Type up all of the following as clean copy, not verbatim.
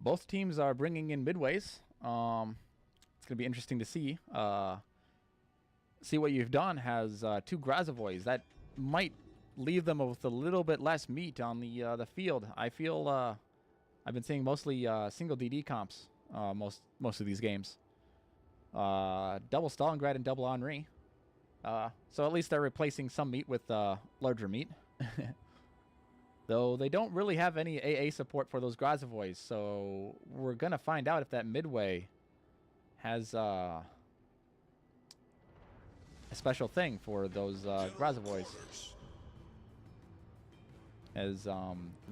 Both teams are bringing in midways. It's going to be interesting to see. See what you've done has 2 Grazovoys. That might leave them with a little bit less meat on the field. I feel I've been seeing mostly single DD comps most of these games. Double Stalingrad and double Henri. So at least they're replacing some meat with larger meat. Though they don't really have any AA support for those Grazovoys, so we're going to find out if that midway has a special thing for those Grazovoys. As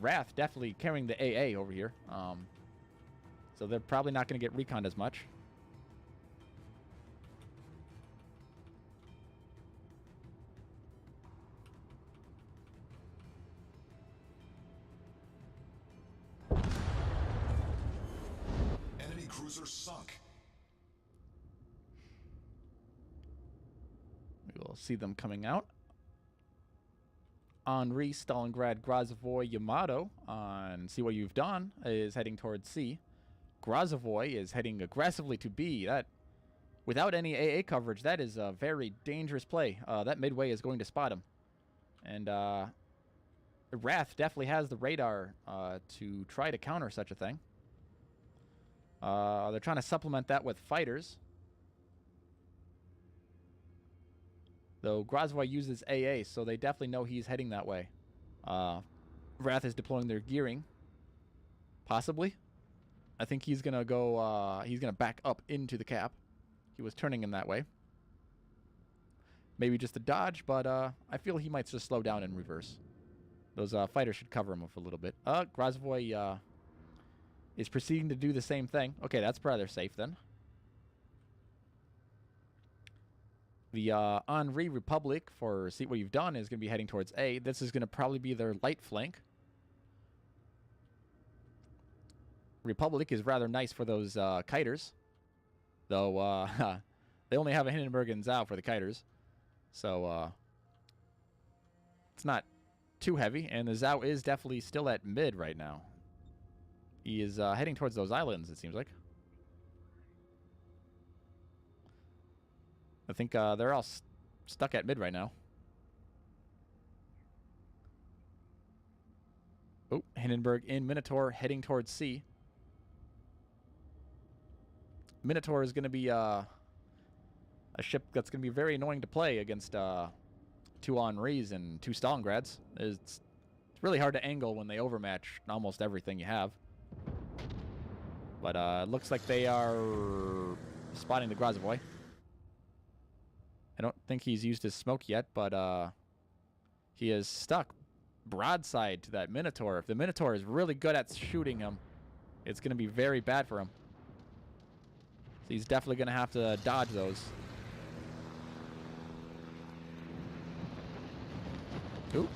Wrath definitely carrying the AA over here. So they're probably not going to get reconned as much. Enemy cruiser sunk. We will see them coming out. Henri, Stalingrad, Grazovoy, Yamato on See What You've Done is heading towards C. Grazovoy is heading aggressively to B. That, without any AA coverage, that is a very dangerous play. That midway is going to spot him. And Wrath definitely has the radar to try to counter such a thing. They're trying to supplement that with fighters. Though Grazovoy uses AA, so they definitely know he's heading that way. Wrath is deploying their gearing. Possibly. I think he's going to go, he's going to back up into the cap. He was turning in that way. Maybe just a dodge, but I feel he might just slow down in reverse. Those fighters should cover him for a little bit. Grazovoy is proceeding to do the same thing. Okay, that's rather safe then. The Henri Republic for See What You've Done is going to be heading towards A. This is going to probably be their light flank. Republic is rather nice for those kiters. Though they only have a Hindenburg and Zhao for the kiters. So it's not too heavy. And the Zhao is definitely still at mid right now. He is heading towards those islands, it seems like. I think they're all stuck at mid right now. Oh, Hindenburg in Minotaur heading towards C. Minotaur is going to be a ship that's going to be very annoying to play against 2 Henris and 2 Stalingrads. It's really hard to angle when they overmatch almost everything you have. But it looks like they are spotting the Grazovoy. I don't think he's used his smoke yet, but he is stuck broadside to that Minotaur. If the Minotaur is really good at shooting him, it's going to be very bad for him. So he's definitely going to have to dodge those. Ooh.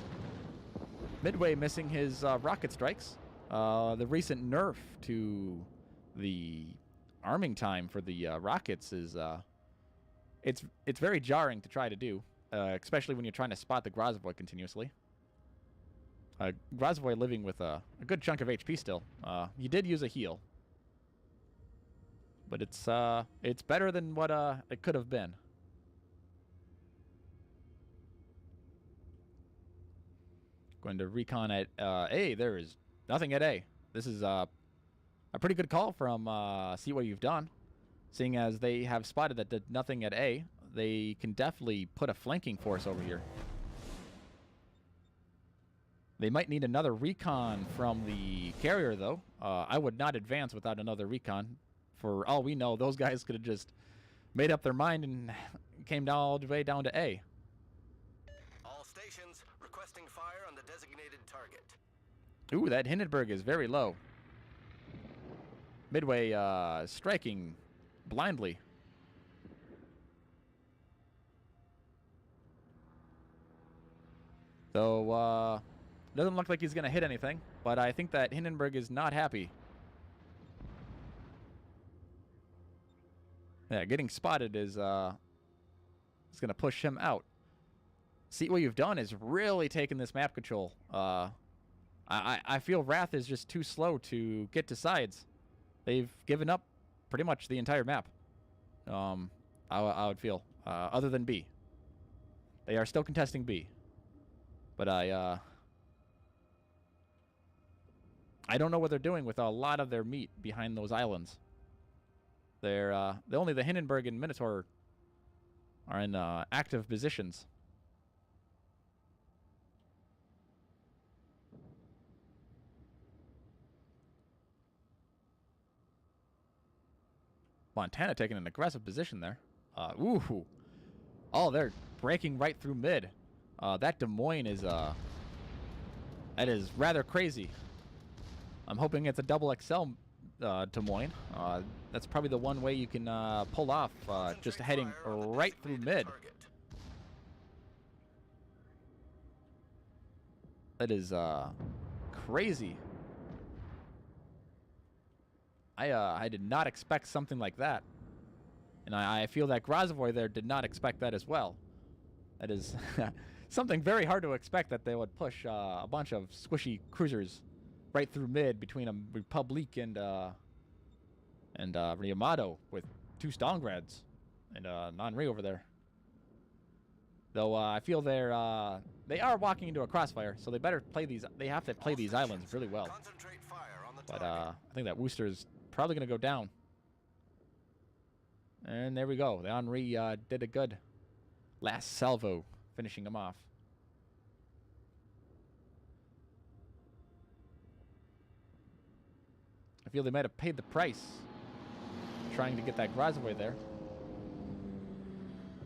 Midway missing his rocket strikes. The recent nerf to the arming time for the rockets is... It's very jarring to try to do, especially when you're trying to spot the Grazovoy continuously. Grazovoy living with a good chunk of HP still. He did use a heal, but it's better than what it could have been. Going to recon at A. There is nothing at A. This is a pretty good call from See What You've Done. Seeing as they have spotted that did nothing at A, they can definitely put a flanking force over here. They might need another recon from the carrier, though. I would not advance without another recon. For all we know, those guys could have just made up their mind and came down all the way down to A. All stations requesting fire on the designated target. Ooh, that Hindenburg is very low. Midway striking blindly. So, doesn't look like he's going to hit anything, but I think that Hindenburg is not happy. Yeah, getting spotted is going to push him out. See, what you've done is really taken this map control. I feel Wrath is just too slow to get to sides. they've given up pretty much the entire map. I would feel, other than B. They are still contesting B. But I don't know what they're doing with a lot of their meat behind those islands. They're only the Hindenburg and Minotaur are in active positions. Montana taking an aggressive position there. Ooh. Oh, they're breaking right through mid. That Des Moines is that is rather crazy. I'm hoping it's a double XL Des Moines. That's probably the one way you can pull off just heading right through mid. That is crazy. I did not expect something like that. And I feel that Grozavoy there did not expect that as well. That is something very hard to expect, that they would push a bunch of squishy cruisers right through mid between a Republic and Yamato with 2 Stalingrads and non-Re over there. Though I feel they are walking into a crossfire, so they better play these. They have to play these islands really well. But I think that Worcester is probably going to go down. And there we go. The Henri did a good last salvo, finishing him off. I feel they might have paid the price trying to get that Grozavoy there.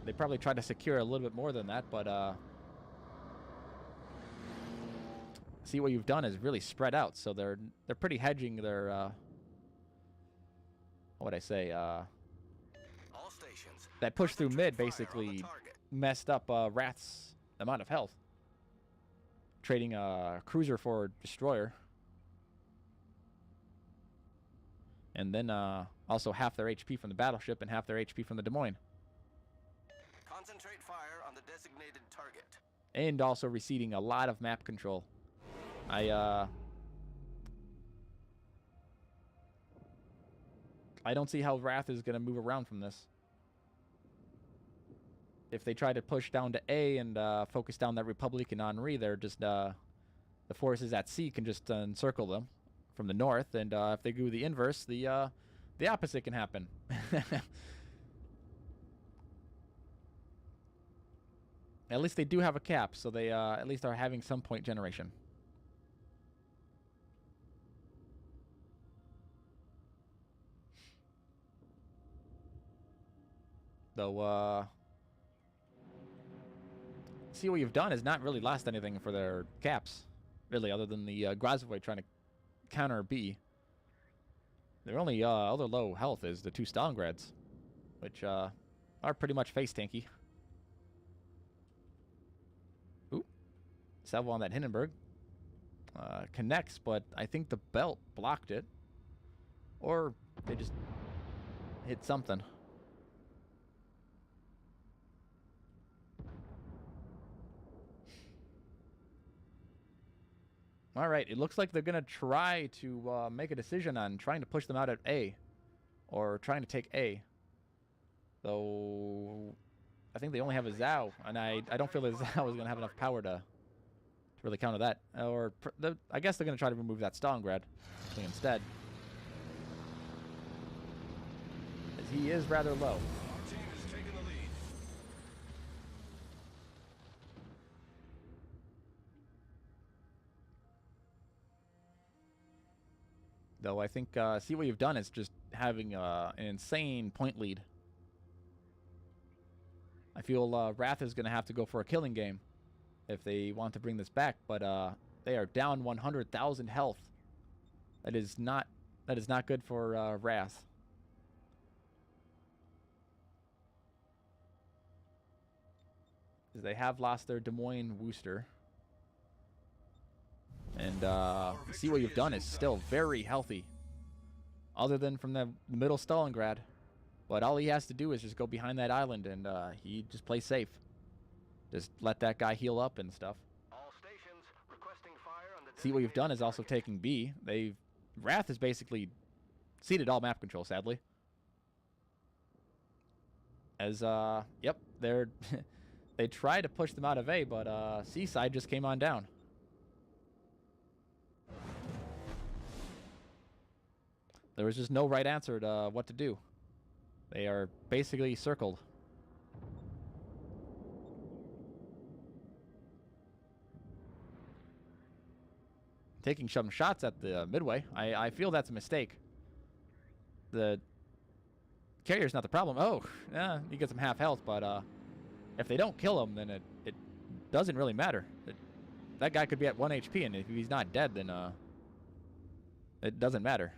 They probably tried to secure a little bit more than that, but see, what you've done is really spread out, so they're pretty hedging their what would I say, that push through mid basically messed up Wrath's amount of health, trading a cruiser for a destroyer, and then also half their HP from the battleship and half their HP from the Des Moines. Concentrate fire on the designated target. And also receding a lot of map control. I don't see how Wrath is going to move around from this. If they try to push down to A and focus down that Republic and Henri, they're just the forces at sea can just encircle them from the north, and if they do the inverse, the opposite can happen. At least they do have a cap, so they at least are having some point generation. Though, see, what you've done is not really lost anything for their caps, really, other than the Grozavoy trying to counter B. Their only other low health is the 2 Stalingrads, which are pretty much face tanky. Ooh, salvo on that Hindenburg. Connects, but I think the belt blocked it. Or they just hit something. All right, it looks like they're going to try to make a decision on trying to push them out at A, or trying to take A. Though, I think they only have a Zhao, and I don't feel that Zhao is going to have enough power to really counter that. Or, I guess they're going to try to remove that Stalingrad instead. As he is rather low. Though I think, see, what you've done is just having an insane point lead. I feel Wrath is going to have to go for a killing game if they want to bring this back, but they are down 100,000 health. That is not good for Wrath. They have lost their Des Moines Worcester. And see, what you've done is still very healthy, other than from the middle Stalingrad. But all he has to do is just go behind that island, and he just plays safe. Just let that guy heal up and stuff. All stations requesting fire on the See, what you've done is also taking B. Wrath is basically ceded all map control, sadly. As, yep, they're... they tried to push them out of A, but Seaside just came on down. There was just no right answer to what to do. They are basically circled. Taking some shots at the midway. I feel that's a mistake. The carrier's not the problem. Oh, yeah, you get some half health, but if they don't kill him, then it doesn't really matter. That guy could be at 1 HP, and if he's not dead, then it doesn't matter.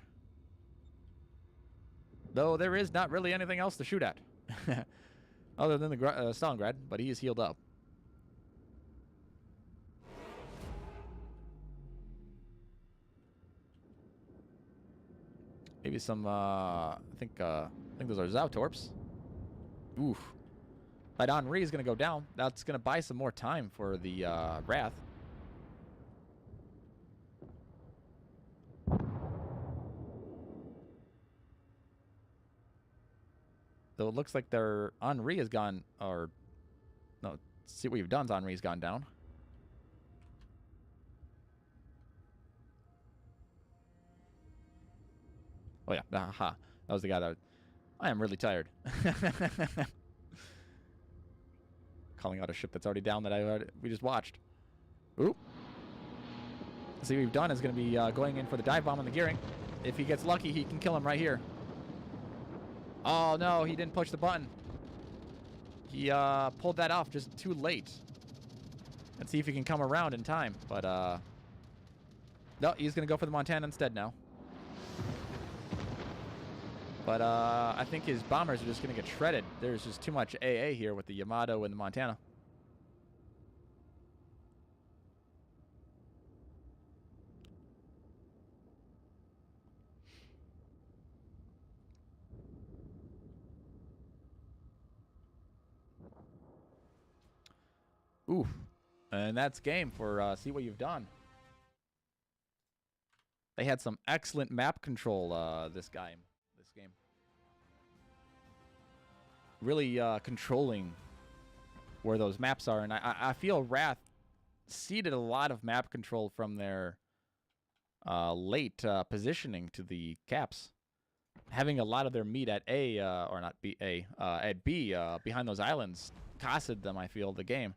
Though there is not really anything else to shoot at. Other than the Stalingrad, but he is healed up. Maybe some, I think those are Zautorps. Oof. But Henri is going to go down. That's going to buy some more time for the Wrath. Though it looks like their Henri has gone, or no, see what you've done. Henri's gone down. Oh yeah, aha. That was the guy that I am really tired. Calling out a ship that's already down that we just watched. Oop. See what we've done is going to be going in for the dive bomb on the gearing. If he gets lucky, he can kill him right here. Oh no, he didn't push the button. He pulled that off just too late. Let's see if he can come around in time. But no, he's going to go for the Montana instead now. But I think his bombers are just going to get shredded. There's just too much AA here with the Yamato and the Montana. Oof. And that's game for See What You've Done. They had some excellent map control this game. Really controlling where those maps are. And I feel Wrath ceded a lot of map control from their late positioning to the Caps. Having a lot of their meat at A, or not B, A, at B, behind those islands, costed them, I feel, the game.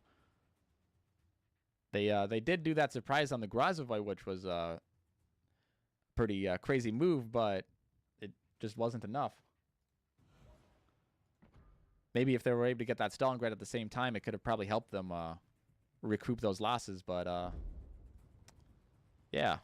They did do that surprise on the Grazovoy, which was a pretty crazy move, but it just wasn't enough. Maybe if they were able to get that Stalingrad at the same time, it could have probably helped them recoup those losses. But, yeah.